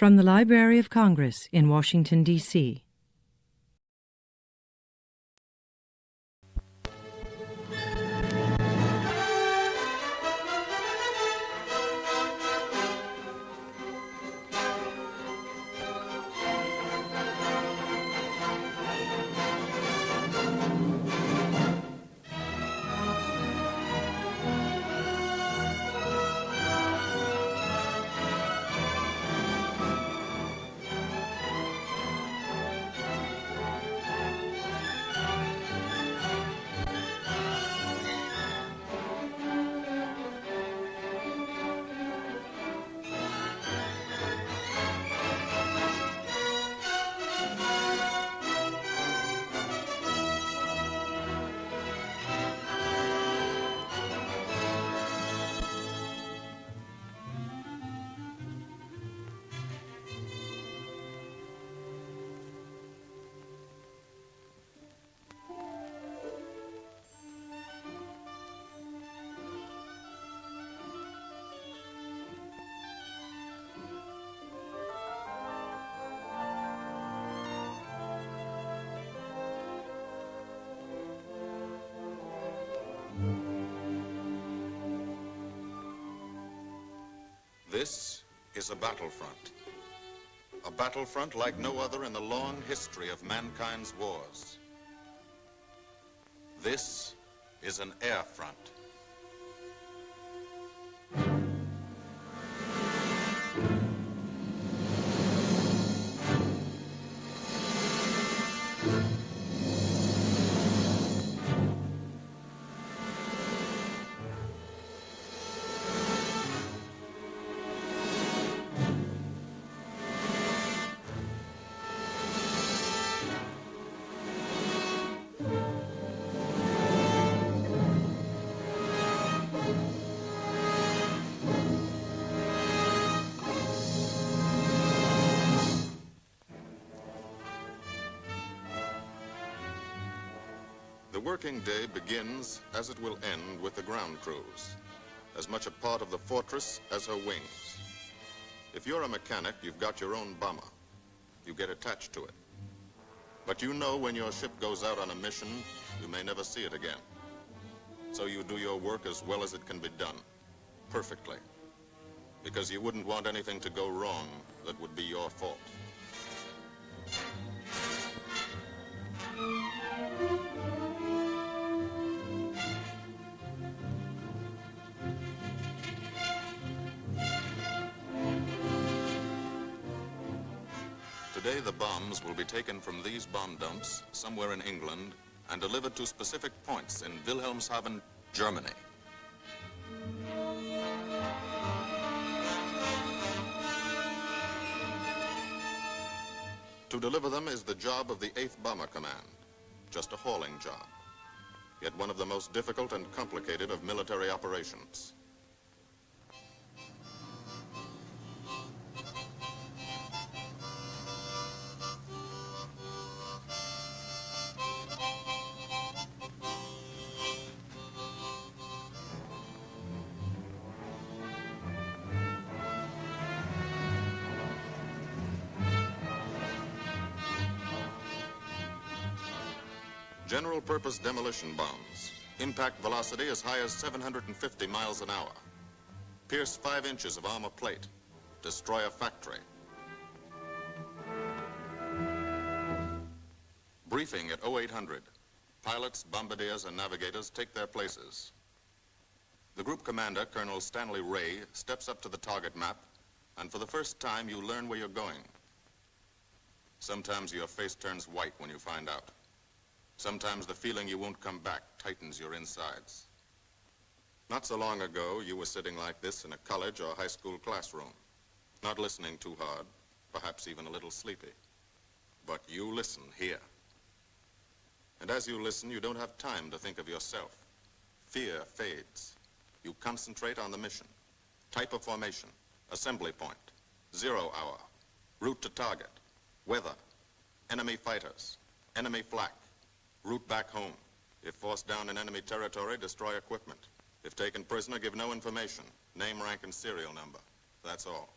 From the Library of Congress in Washington, D.C. This is a battlefront. A battlefront like no other in the long history of mankind's wars. This is an air front. The working day begins, as it will end, with the ground crews, as much a part of the fortress as her wings. If you're a mechanic, you've got your own bomber. You get attached to it. But you know when your ship goes out on a mission, you may never see it again. So you do your work as well as it can be done, perfectly, because you wouldn't want anything to go wrong that would be your fault. Today, the bombs will be taken from these bomb dumps somewhere in England and delivered to specific points in Wilhelmshaven, Germany. To deliver them is the job of the 8th Bomber Command, just a hauling job, yet one of the most difficult and complicated of military operations. General-purpose demolition bombs, impact velocity as high as 750 miles an hour, pierce 5 inches of armor plate, destroy a factory. Briefing at 0800. Pilots, bombardiers, and navigators take their places. The group commander, Colonel Stanley Ray, steps up to the target map, and for the first time you learn where you're going. Sometimes your face turns white when you find out. Sometimes the feeling you won't come back tightens your insides. Not so long ago, you were sitting like this in a college or high school classroom, not listening too hard, perhaps even a little sleepy. But you listen here. And as you listen, you don't have time to think of yourself. Fear fades. You concentrate on the mission. Type of formation, assembly point, 0 hour, route to target, weather, enemy fighters, enemy flak, route back home. If forced down in enemy territory, destroy equipment. If taken prisoner, give no information. Name, rank, and serial number. That's all.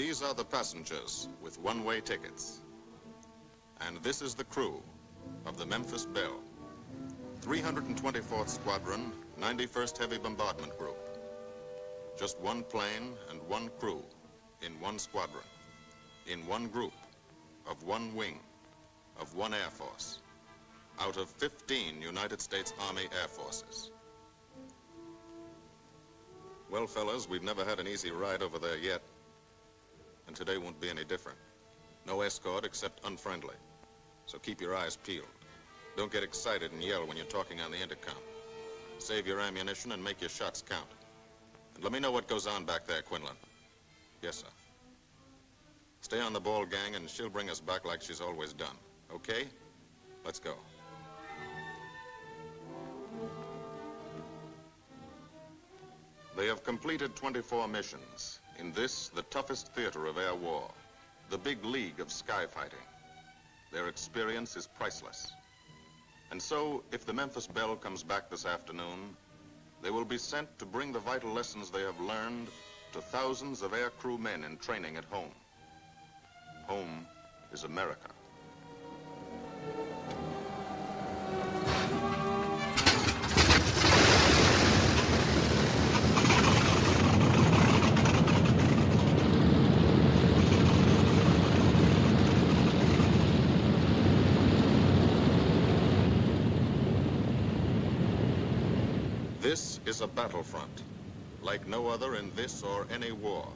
These are the passengers with one-way tickets. And this is the crew of the Memphis Belle, 324th Squadron, 91st Heavy Bombardment Group. Just one plane and one crew in one squadron, in one group, of one wing, of one Air Force, out of 15 United States Army Air Forces. Well, fellas, we've never had an easy ride over there yet, and today won't be any different. No escort except unfriendly, so keep your eyes peeled. Don't get excited and yell when you're talking on the intercom. Save your ammunition and make your shots count. And let me know what goes on back there, Quinlan. Yes, sir. Stay on the ball, gang, and she'll bring us back like she's always done. Okay? Let's go. They have completed 24 missions in this, the toughest theater of air war, the big league of sky fighting. Their experience is priceless. And so, if the Memphis Belle comes back this afternoon, they will be sent to bring the vital lessons they have learned to thousands of aircrew men in training at home. Home is America. This is a battlefront, like no other in this or any war.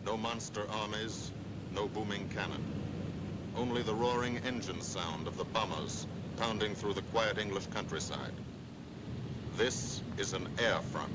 No monster armies, no booming cannon. Only the roaring engine sound of the bombers pounding through the quiet English countryside. This is an air front.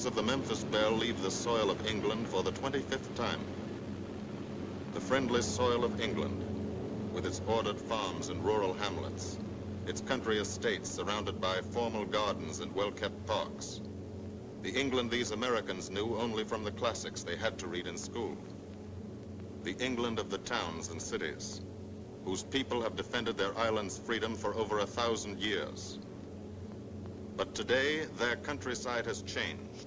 Of the Memphis Belle leave the soil of England for the 25th time. The friendly soil of England, with its ordered farms and rural hamlets, its country estates surrounded by formal gardens and well-kept parks. The England these Americans knew only from the classics they had to read in school. The England of the towns and cities, whose people have defended their island's freedom for over 1,000 years. But today, their countryside has changed.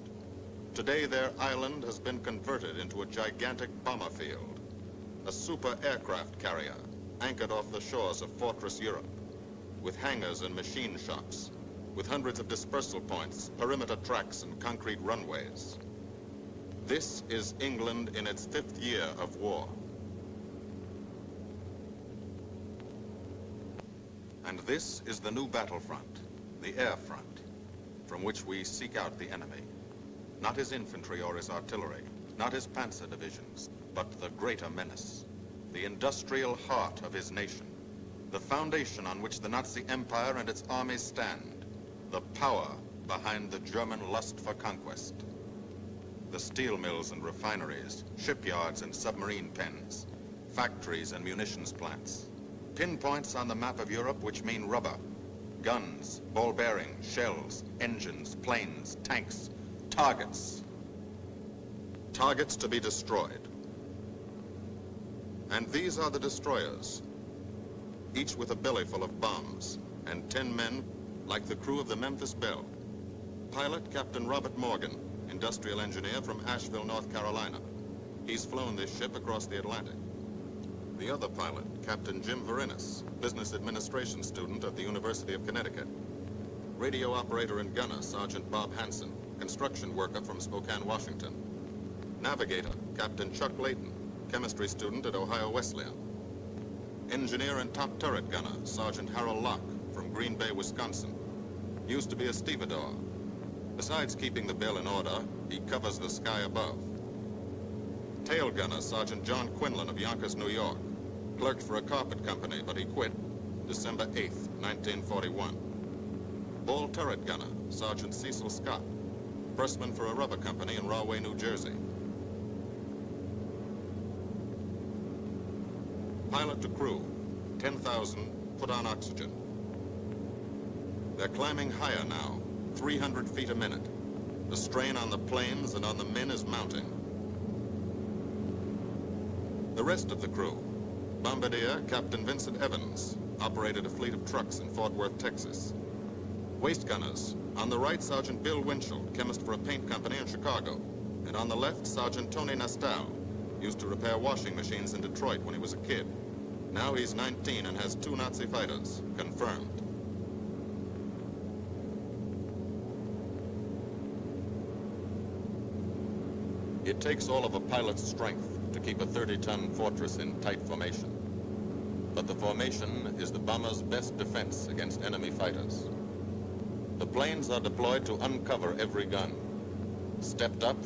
Today, their island has been converted into a gigantic bomber field, a super aircraft carrier anchored off the shores of Fortress Europe, with hangars and machine shops, with hundreds of dispersal points, perimeter tracks, and concrete runways. This is England in its 5th year of war. And this is the new battlefront, the air front, from which we seek out the enemy. Not his infantry or his artillery, not his panzer divisions, but the greater menace, the industrial heart of his nation, the foundation on which the Nazi Empire and its armies stand, the power behind the German lust for conquest. The steel mills and refineries, shipyards and submarine pens, factories and munitions plants. Pinpoints on the map of Europe which mean rubber, guns, ball bearings, shells, engines, planes, tanks, targets. Targets to be destroyed. And these are the destroyers, each with a belly full of bombs, and 10 men like the crew of the Memphis Belle. Pilot Captain Robert Morgan, industrial engineer from Asheville, North Carolina. He's flown this ship across the Atlantic. The other pilot, Captain Jim Verinis, business administration student at the University of Connecticut. Radio operator and gunner, Sergeant Bob Hansen, construction worker from Spokane, Washington. Navigator, Captain Chuck Layton, chemistry student at Ohio Wesleyan. Engineer and top turret gunner, Sergeant Harold Locke from Green Bay, Wisconsin. Used to be a stevedore. Besides keeping the Belle in order, he covers the sky above. Tail gunner, Sergeant John Quinlan of Yonkers, New York. Clerked for a carpet company, but he quit December 8th, 1941. Ball turret gunner, Sergeant Cecil Scott. Pressman for a rubber company in Rahway, New Jersey. Pilot to crew, 10,000, put on oxygen. They're climbing higher now, 300 feet a minute. The strain on the planes and on the men is mounting. The rest of the crew, Bombardier Captain Vincent Evans, operated a fleet of trucks in Fort Worth, Texas. Waist gunners, on the right, Sergeant Bill Winchell, chemist for a paint company in Chicago. And on the left, Sergeant Tony Nastal, used to repair washing machines in Detroit when he was a kid. Now he's 19 and has 2 Nazi fighters, confirmed. It takes all of a pilot's strength to keep a 30-ton fortress in tight formation. But the formation is the bomber's best defense against enemy fighters. The planes are deployed to uncover every gun, stepped up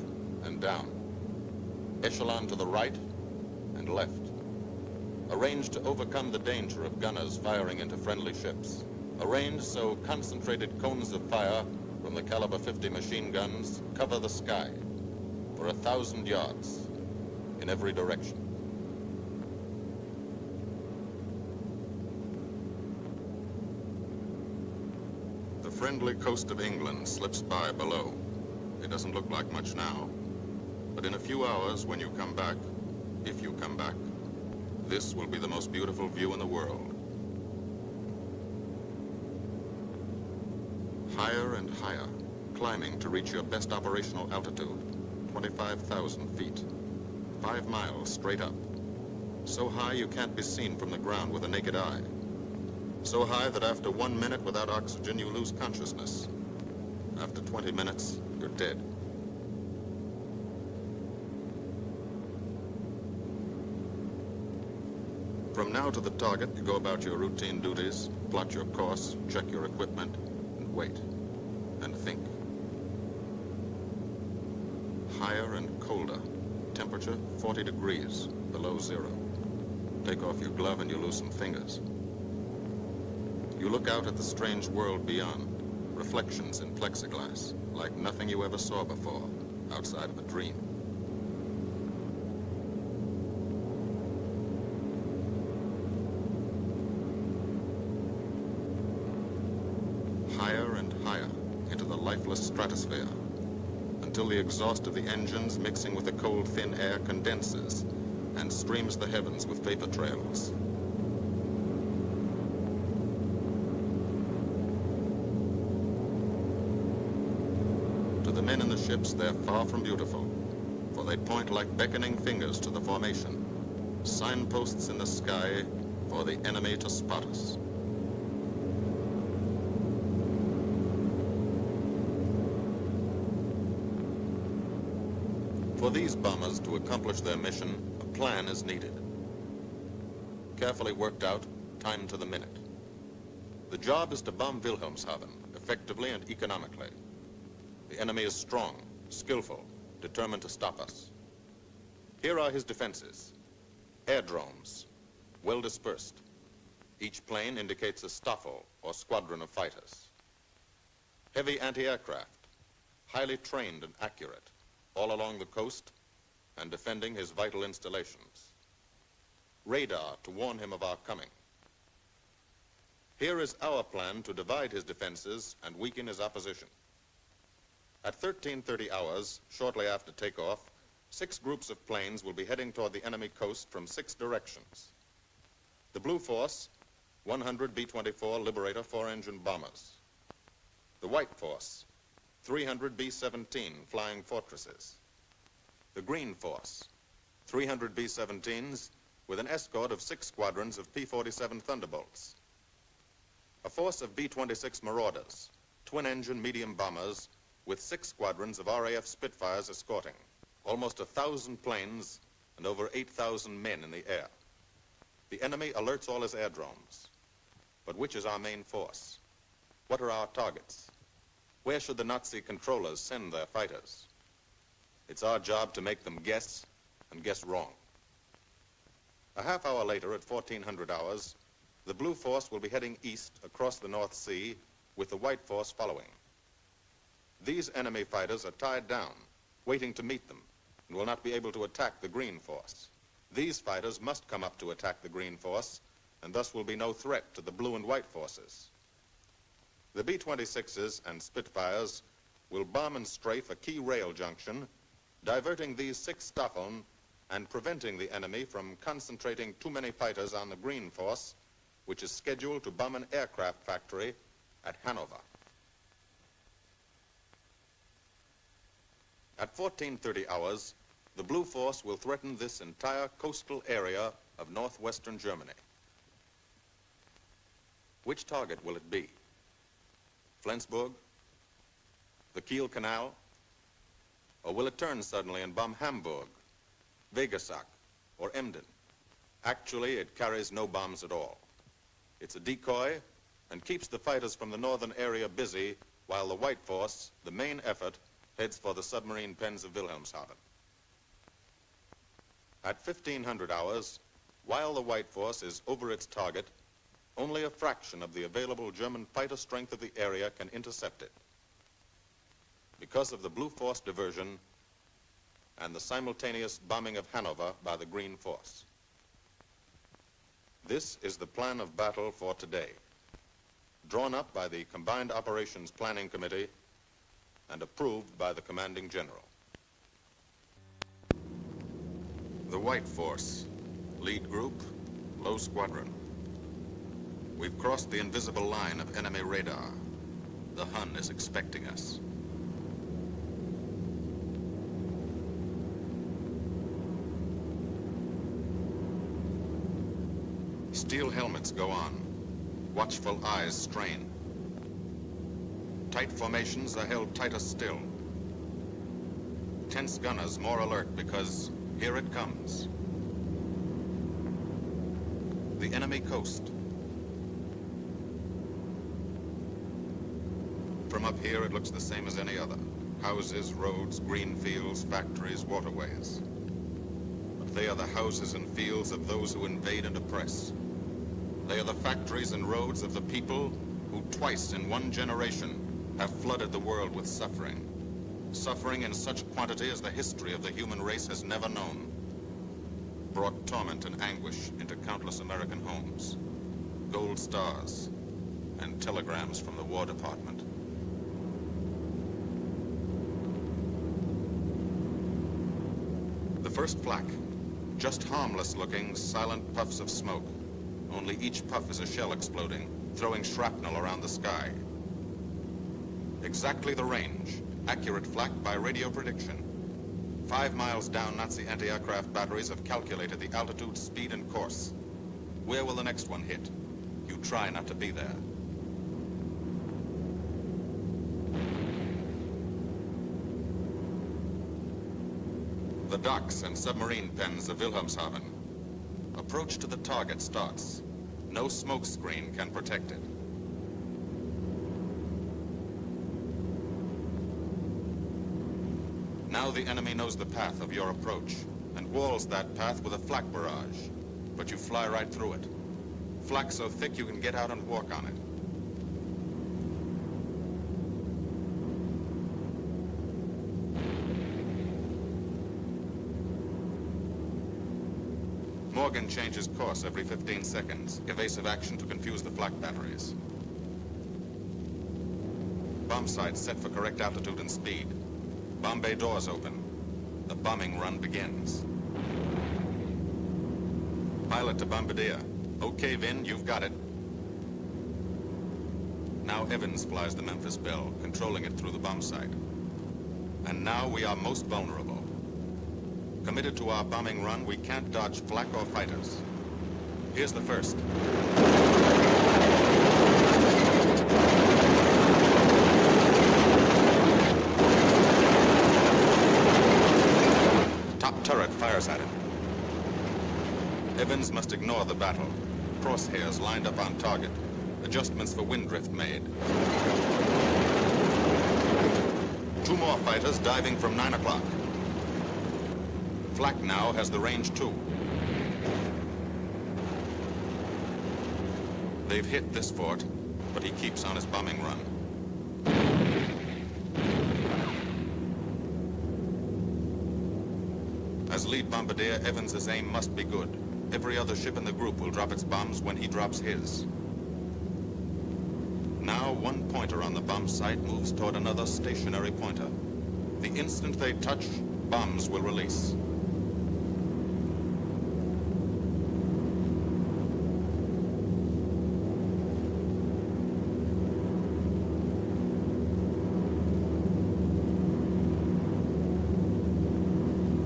and down, echelon to the right and left, arranged to overcome the danger of gunners firing into friendly ships, arranged so concentrated cones of fire from the caliber 50 machine guns cover the sky for 1,000 yards in every direction. The friendly coast of England slips by below. It doesn't look like much now, but in a few hours when you come back, if you come back, this will be the most beautiful view in the world. Higher and higher, climbing to reach your best operational altitude, 25,000 feet. 5 miles straight up. So high you can't be seen from the ground with a naked eye. So high that after 1 minute without oxygen, you lose consciousness. After 20 minutes, you're dead. From now to the target, you go about your routine duties, plot your course, check your equipment, and wait, and think. Higher and colder. Temperature 40 degrees, below zero. Take off your glove and you lose some fingers. You look out at the strange world beyond, reflections in plexiglass, like nothing you ever saw before, outside of a dream. Higher and higher, into the lifeless stratosphere, until the exhaust of the engines mixing with the cold, thin air condenses and streams the heavens with vapor trails. To the men in the ships, they're far from beautiful, for they point like beckoning fingers to the formation, signposts in the sky for the enemy to spot us. For these bombers to accomplish their mission, a plan is needed. Carefully worked out, timed to the minute. The job is to bomb Wilhelmshaven effectively and economically. The enemy is strong, skillful, determined to stop us. Here are his defenses. Airdromes, well dispersed. Each plane indicates a staffel or squadron of fighters. Heavy anti-aircraft, highly trained and accurate, all along the coast and defending his vital installations. Radar to warn him of our coming. Here is our plan to divide his defenses and weaken his opposition. At 13:30 hours, shortly after takeoff, 6 groups of planes will be heading toward the enemy coast from 6 directions. The Blue Force, 100 B-24 Liberator 4-engine bombers. The White Force, 300 B-17 Flying Fortresses. The Green Force, 300 B-17s with an escort of 6 squadrons of P-47 Thunderbolts. A force of B-26 Marauders, twin-engine medium bombers with 6 squadrons of RAF Spitfires escorting. Almost 1,000 planes and over 8,000 men in the air. The enemy alerts all his airdromes. But which is our main force? What are our targets? Where should the Nazi controllers send their fighters? It's our job to make them guess, and guess wrong. A half hour later, at 1400 hours, the Blue Force will be heading east across the North Sea with the White Force following. These enemy fighters are tied down, waiting to meet them, and will not be able to attack the Green Force. These fighters must come up to attack the Green Force, and thus will be no threat to the Blue and White Forces. The B-26s and Spitfires will bomb and strafe a key rail junction, diverting these 6 Staffeln and preventing the enemy from concentrating too many fighters on the Green Force, which is scheduled to bomb an aircraft factory at Hanover. At 14:30 hours, the Blue Force will threaten this entire coastal area of northwestern Germany. Which target will it be? Flensburg? The Kiel Canal? Or will it turn suddenly and bomb Hamburg, Wegesack, or Emden? Actually, it carries no bombs at all. It's a decoy and keeps the fighters from the northern area busy while the White Force, the main effort, heads for the submarine pens of Wilhelmshaven. At 1500 hours, while the White Force is over its target, only a fraction of the available German fighter strength of the area can intercept it. Because of the Blue Force diversion and the simultaneous bombing of Hanover by the Green Force. This is the plan of battle for today, drawn up by the Combined Operations Planning Committee and approved by the Commanding General. The White Force, lead group, low squadron. We've crossed the invisible line of enemy radar. The Hun is expecting us. Steel helmets go on. Watchful eyes strain. Tight formations are held tighter still. Tense gunners more alert because here it comes. The enemy coast. From up here, it looks the same as any other. Houses, roads, green fields, factories, waterways. But they are the houses and fields of those who invade and oppress. They are the factories and roads of the people who twice in one generation have flooded the world with suffering. Suffering in such quantity as the history of the human race has never known. Brought torment and anguish into countless American homes. Gold stars and telegrams from the War Department. The first flak, just harmless-looking, silent puffs of smoke. Only each puff is a shell exploding, throwing shrapnel around the sky. Exactly the range, accurate flak by radio prediction. 5 miles down, Nazi anti-aircraft batteries have calculated the altitude, speed, and course. Where will the next one hit? You try not to be there. The docks and submarine pens of Wilhelmshaven. Approach to the target starts. No smoke screen can protect it. Now the enemy knows the path of your approach and walls that path with a flak barrage. But you fly right through it. Flak so thick you can get out and walk on it. Morgan changes course every 15 seconds. Evasive action to confuse the flak batteries. Bomb sight set for correct altitude and speed. Bomb bay doors open. The bombing run begins. Pilot to Bombardier. Okay, Vin, you've got it. Now Evans flies the Memphis Belle, controlling it through the bomb sight. And now we are most vulnerable. Committed to our bombing run, we can't dodge flak or fighters. Here's the first. Top turret fires at him. Evans must ignore the battle. Crosshairs lined up on target. Adjustments for wind drift made. 2 more fighters diving from 9 o'clock. Flak now has the range too. They've hit this fort, but he keeps on his bombing run. As lead bombardier, Evans's aim must be good. Every other ship in the group will drop its bombs when he drops his. Now one pointer on the bomb site moves toward another stationary pointer. The instant they touch, bombs will release.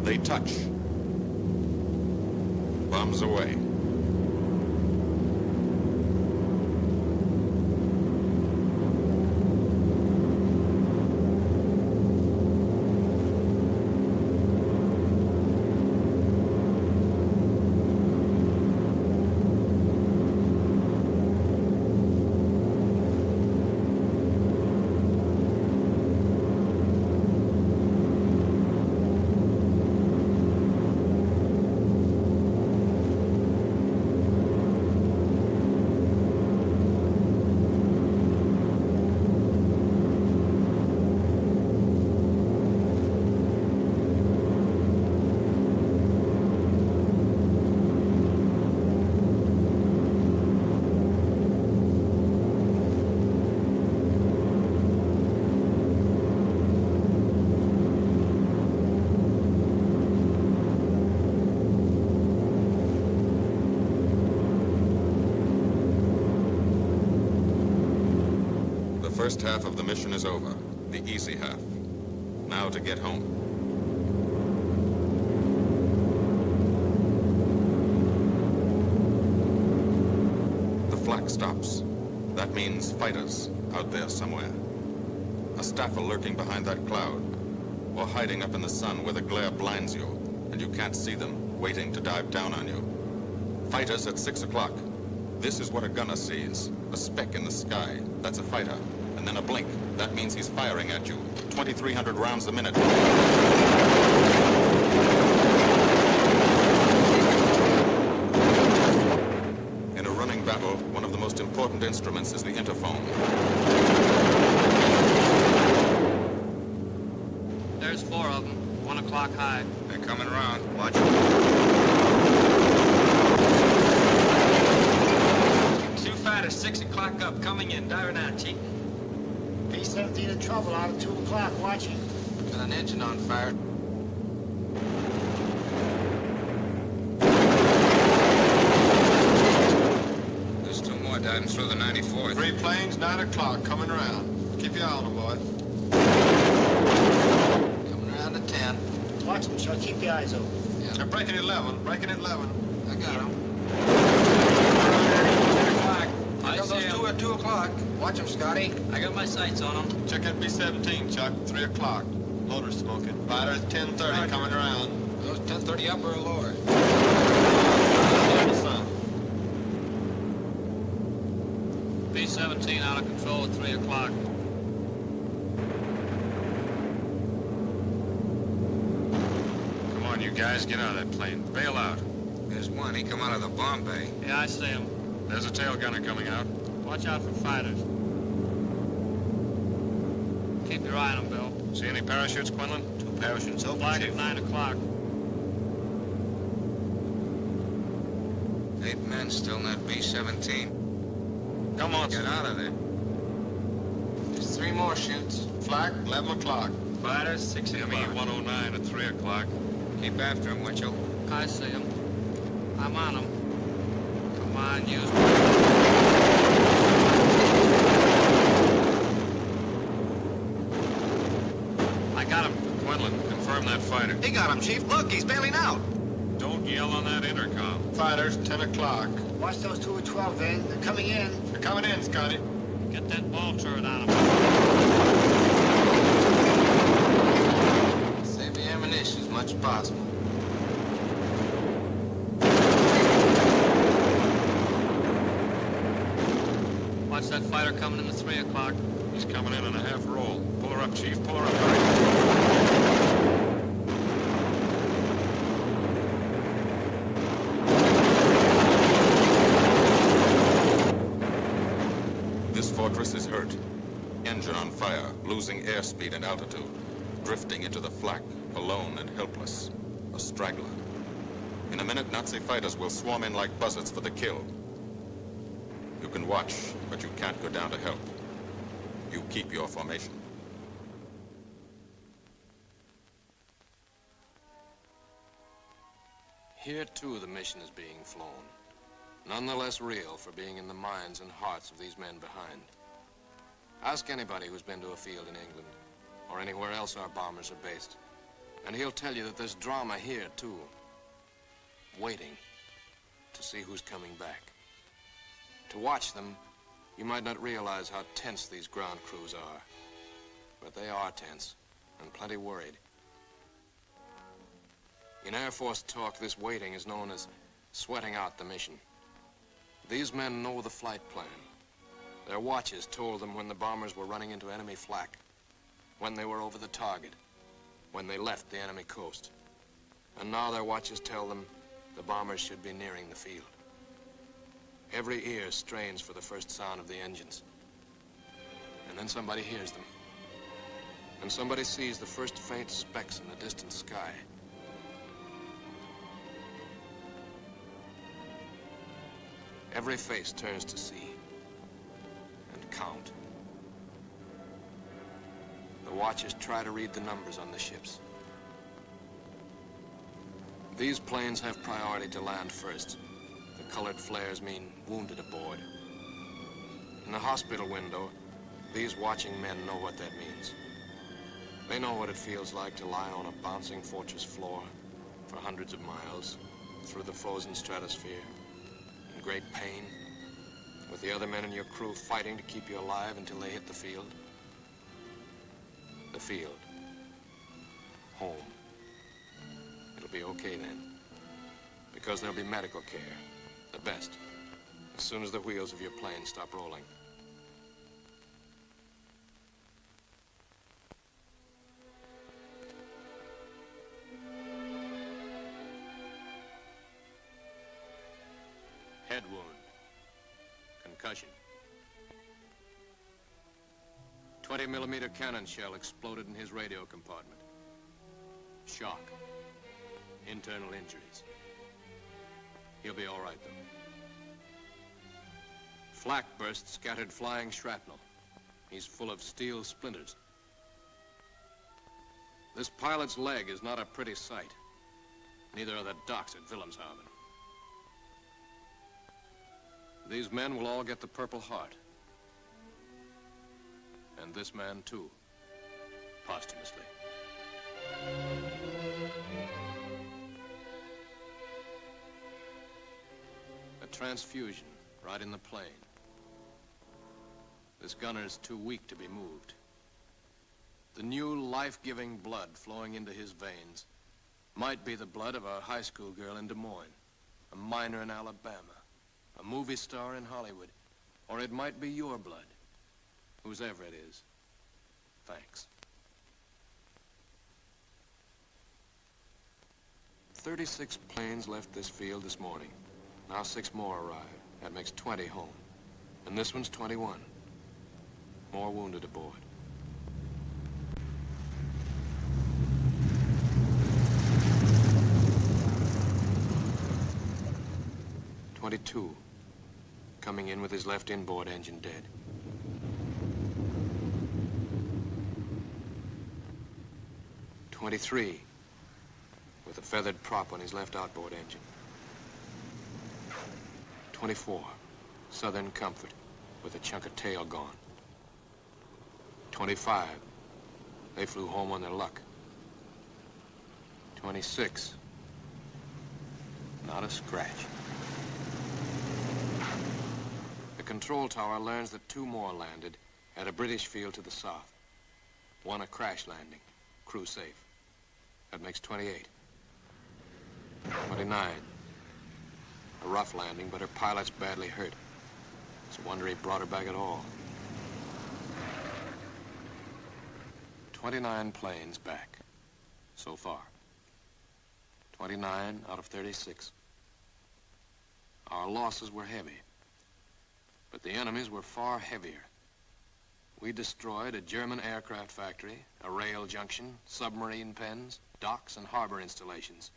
They touch. Bombs away. The first half of the mission is over, the easy half. Now to get home. The flak stops. That means fighters out there somewhere. A staffer lurking behind that cloud, or hiding up in the sun where the glare blinds you, and you can't see them, waiting to dive down on you. Fighters at 6 o'clock. This is what a gunner sees. A speck in the sky. That's a fighter. And then a blink. That means he's firing at you. 2,300 rounds a minute. In a running battle, one of the most important instruments is the interphone. There's 4 of them. 1 o'clock high. They're coming around. Watch it. 2 fighters, 6 o'clock up, coming in. Diving out, Chief. B-17 in trouble out at 2 o'clock, watching. Got an engine on fire. There's 2 more diving through the 94th. 3 planes, 9 o'clock, coming around. Keep your eye on them, boy. Coming around at 10. Watch them, Chuck. Keep your eyes open. Yeah. They're breaking at 11, breaking at 11. I got them. I got those 2 at 2 o'clock. Watch them, Scotty. I got my sights on them. Check that B-17, Chuck, 3 o'clock. Loader smoking. Fighters, 10:30, coming around. Those 10:30 upper or lower? Sun. B-17 out of control at 3 o'clock. you guys, get out of that plane. Bail out. There's one. He come out of the bomb bay. Yeah, I see him. There's a tail gunner coming out. Watch out for fighters. Keep your eye on them, Bill. See any parachutes, Quinlan? 2 parachutes open, Flag Chief. at 9 o'clock. 8 men still in that B-17. Come on, Get out of there. There's 3 more chutes. Flak, 11 o'clock. Fighters, 6 Me o'clock. 109 at 3 o'clock. Keep after him, Winchell. I see him. I'm on him. Come on, use I got him. Quinlan, confirm that fighter. He got him, Chief. Look, he's bailing out. Don't yell on that intercom. Fighters, 10 o'clock. Watch those 2 at 12, Van. They're coming in. They're coming in, Scotty. Get that ball turret on him. Save the ammunition as much as possible. Watch that fighter coming in at 3 o'clock. He's coming in on a half roll. Pull her up, Chief. Pull her up. Hurry. This fortress is hurt. Engine on fire, losing airspeed and altitude, drifting into the flak, alone and helpless. A straggler. In a minute, Nazi fighters will swarm in like buzzards for the kill. You can watch, but you can't go down to help. You keep your formation. Here, too, the mission is being flown. None the less real for being in the minds and hearts of these men behind. Ask anybody who's been to a field in England, or anywhere else our bombers are based, and he'll tell you that there's drama here, too. Waiting to see who's coming back. To watch them, you might not realize how tense these ground crews are. But they are tense, and plenty worried. In Air Force talk, this waiting is known as sweating out the mission. These men know the flight plan. Their watches told them when the bombers were running into enemy flak, when they were over the target, when they left the enemy coast. And now their watches tell them the bombers should be nearing the field. Every ear strains for the first sound of the engines. And then somebody hears them. And somebody sees the first faint specks in the distant sky. Every face turns to see and count. The watchers try to read the numbers on the ships. These planes have priority to land first. The colored flares mean wounded aboard. In the hospital window, these watching men know what that means. They know what it feels like to lie on a bouncing fortress floor for hundreds of miles through the frozen stratosphere in great pain, with the other men in your crew fighting to keep you alive until they hit the field. The field. Home. It'll be okay then, because there'll be medical care. The best, as soon as the wheels of your plane stop rolling. Head wound. Concussion. 20mm cannon shell exploded in his radio compartment. Shock. Internal injuries. He'll be all right, though. Flak burst scattered flying shrapnel. He's full of steel splinters. This pilot's leg is not a pretty sight. Neither are the docks at Wilhelmshaven. These men will all get the Purple Heart. And this man, too, posthumously. A transfusion right in the plane. This gunner's too weak to be moved. The new life-giving blood flowing into his veins might be the blood of a high school girl in Des Moines, a miner in Alabama, a movie star in Hollywood, or it might be your blood, whosever it is. Thanks. 36 planes left this field this morning. Now 6 more arrived. That makes 20 home. And this one's 21. More wounded aboard. .22, coming in with his left inboard engine dead. .23, with a feathered prop on his left outboard engine. .24, Southern Comfort, with a chunk of tail gone. .25, they flew home on their luck. .26, not a scratch. The control tower learns that 2 more landed at a British field to the south. 1 a crash landing, crew safe. That makes 28. 29. A rough landing, but her pilot's badly hurt. It's a wonder he brought her back at all. 29 planes back, so far. 29 out of 36. Our losses were heavy, but the enemy's were far heavier. We destroyed a German aircraft factory, a rail junction, submarine pens, docks and harbor installations.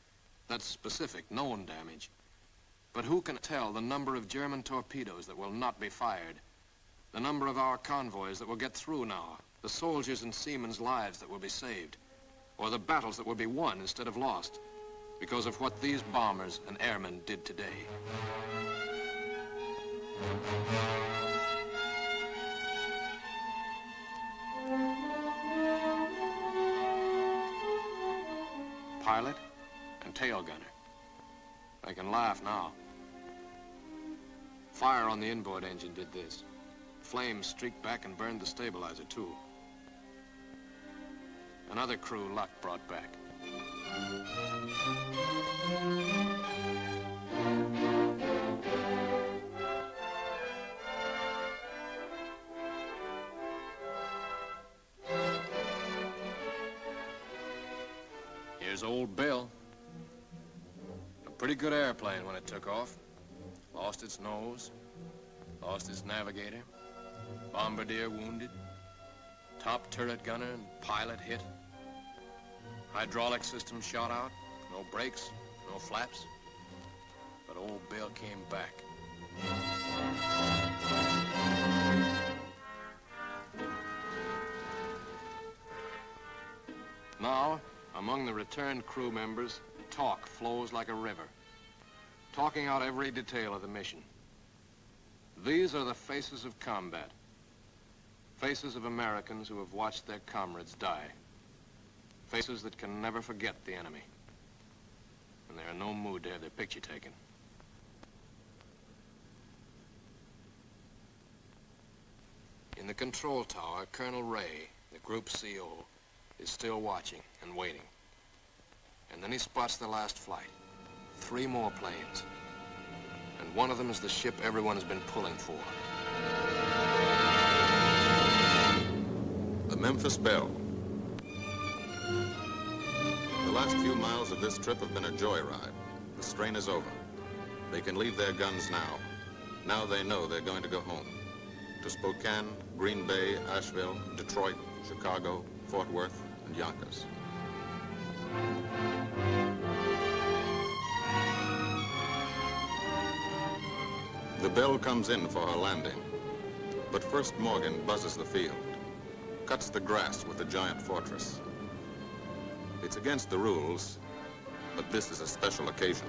That's specific, known damage. But who can tell the number of German torpedoes that will not be fired, the number of our convoys that will get through now, the soldiers' and seamen's lives that will be saved, or the battles that will be won instead of lost because of what these bombers and airmen did today. Pilot and tail gunner. They can laugh now. Fire on the inboard engine did this. Flames streaked back and burned the stabilizer, too. Another crew luck brought back. Here's old Bill. A pretty good airplane when it took off. Lost its nose, lost its navigator, bombardier wounded, top turret gunner and pilot hit, hydraulic system shot out, no brakes, no flaps, but old Bill came back. Now, among the returned crew members, talk flows like a river, talking out every detail of the mission. These are the faces of combat, faces of Americans who have watched their comrades die, faces that can never forget the enemy, and they're in no mood to have their picture taken. In the control tower, Colonel Ray, the group CO, is still watching and waiting. And then he spots the last flight. 3 more planes. And one of them is the ship everyone has been pulling for. The Memphis Belle. The last few miles of this trip have been a joyride. The strain is over. They can leave their guns now. Now they know they're going to go home. To Spokane, Green Bay, Asheville, Detroit, Chicago, Fort Worth, and Yonkers. The Belle comes in for her landing, but first Morgan buzzes the field, cuts the grass with the giant fortress. It's against the rules, but this is a special occasion.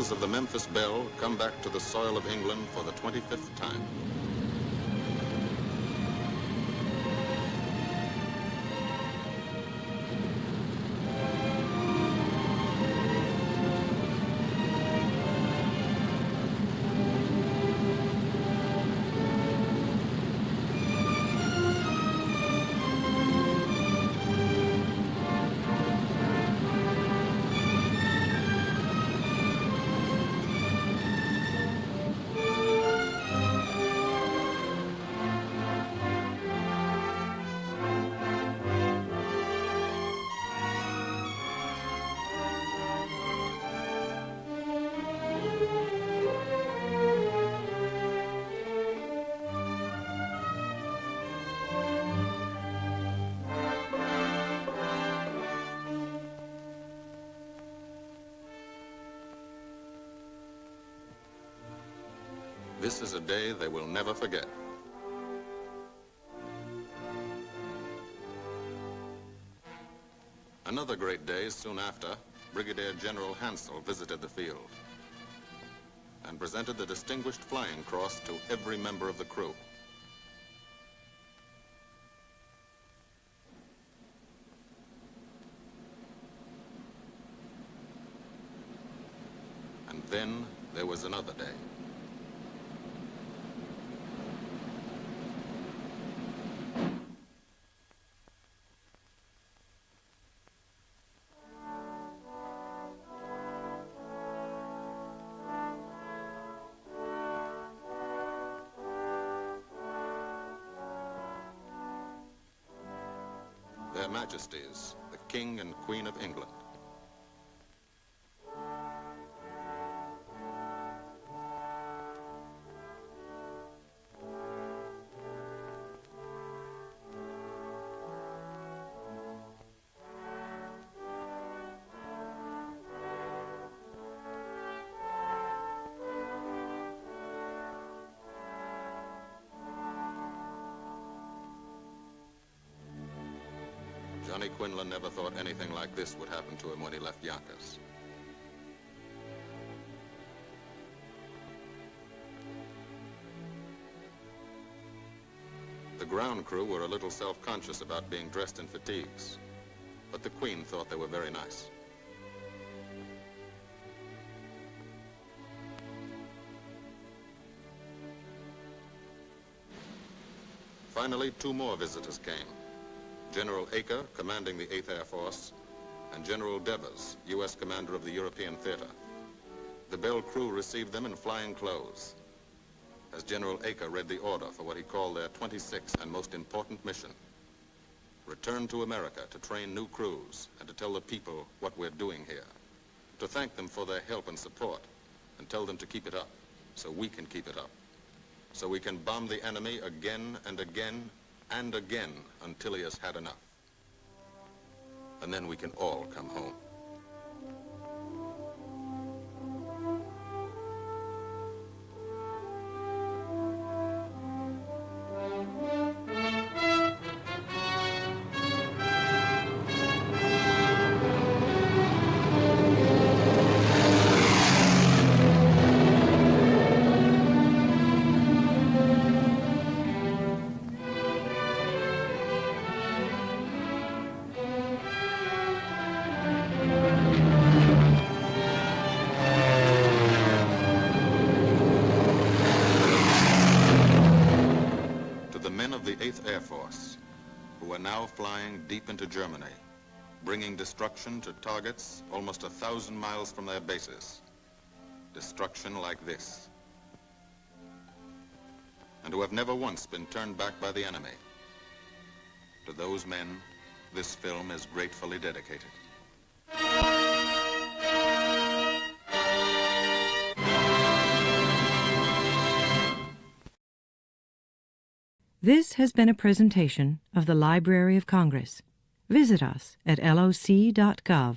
Of the Memphis Belle come back to the soil of England for the 25th time. This is a day they will never forget. Another great day soon after, Brigadier General Hansel visited the field and presented the Distinguished Flying Cross to every member of the crew. And then there was another day. Their Majesties, the King and Queen of England. Johnny Quinlan never thought anything like this would happen to him when he left Yonkers. The ground crew were a little self-conscious about being dressed in fatigues, but the Queen thought they were very nice. Finally, two more visitors came. General Acre, commanding the 8th Air Force, and General Devers, U.S. commander of the European Theater. The Belle crew received them in flying clothes, as General Acre read the order for what he called their 26th and most important mission: return to America to train new crews and to tell the people what we're doing here, to thank them for their help and support, and tell them to keep it up, so we can keep it up, so we can bomb the enemy again and again and again until he has had enough. And then we can all come home. The 8th Air Force, who are now flying deep into Germany, bringing destruction to targets almost 1,000 miles from their bases. Destruction like this. And who have never once been turned back by the enemy. To those men, this film is gratefully dedicated. This has been a presentation of the Library of Congress. Visit us at loc.gov.